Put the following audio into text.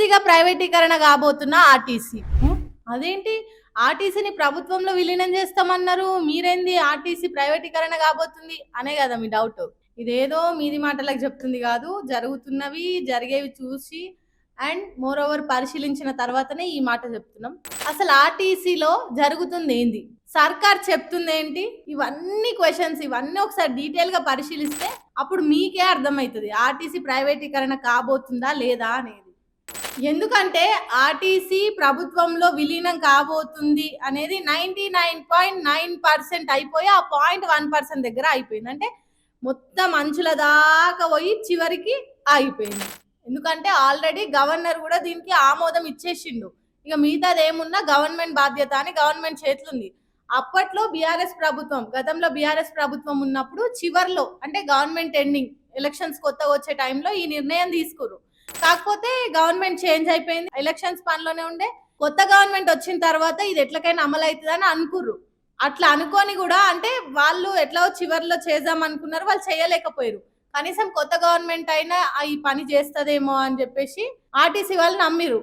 పూర్తిగా ప్రైవేటీకరణ కాబోతున్న ఆర్టీసీ. అదేంటి ఆర్టీసీని ప్రభుత్వంలో విలీనం చేస్తామన్నారు. మీరేంది ఆర్టీసీ ప్రైవేటీకరణ కాబోతుంది అనే కదా మీ డౌట్. ఇదేదో మీది మాటలకు చెప్తుంది కాదు, జరుగుతున్నవి జరిగేవి చూసి అండ్ మోర్ ఓవర్ పరిశీలించిన తర్వాతనే ఈ మాట చెప్తున్నాం. అసలు ఆర్టీసీలో జరుగుతుంది ఏంది, సర్కార్ చెప్తుంది ఏంటి, ఇవన్నీ క్వశ్చన్స్, ఇవన్నీ ఒకసారి డీటెయిల్ గా పరిశీలిస్తే అప్పుడు మీకే అర్థమవుతుంది ఆర్టీసీ ప్రైవేటీకరణ కాబోతుందా లేదా అనేది. ఎందుకంటే ఆర్టీసీ ప్రభుత్వంలో విలీనం కాబోతుంది అనేది 99.9% అయిపోయి ఆ 0.1% దగ్గర అయిపోయింది. అంటే మొత్తం అంచుల దాకా పోయి చివరికి ఆగిపోయింది. ఎందుకంటే ఆల్రెడీ గవర్నర్ కూడా దీనికి ఆమోదం ఇచ్చేసిండు. ఇక మిగతాది ఏమున్నా గవర్నమెంట్ బాధ్యత అని గవర్నమెంట్ చేతులుంది. అప్పట్లో బీఆర్ఎస్ ప్రభుత్వం, గతంలో బీఆర్ఎస్ ప్రభుత్వం ఉన్నప్పుడు చివర్లో అంటే గవర్నమెంట్ ఎండింగ్ ఎలక్షన్స్ కొత్తగా వచ్చే టైంలో ఈ నిర్ణయం తీసుకురు. కాకపోతే గవర్నమెంట్ చేంజ్ అయిపోయింది, ఎలక్షన్స్ పనిలోనే ఉండే. కొత్త గవర్నమెంట్ వచ్చిన తర్వాత ఇది ఎట్లకైనా అమలు అవుతుందని అనుకుర్రు. అట్లా అనుకొని కూడా అంటే వాళ్ళు ఎట్లా చివర్లో చేద్దాం అనుకున్నారు, వాళ్ళు చేయలేకపోయారు. కనీసం కొత్త గవర్నమెంట్ అయినా ఈ పని చేస్తదేమో అని చెప్పేసి ఆర్టీసీ వాళ్ళు నమ్మిరు.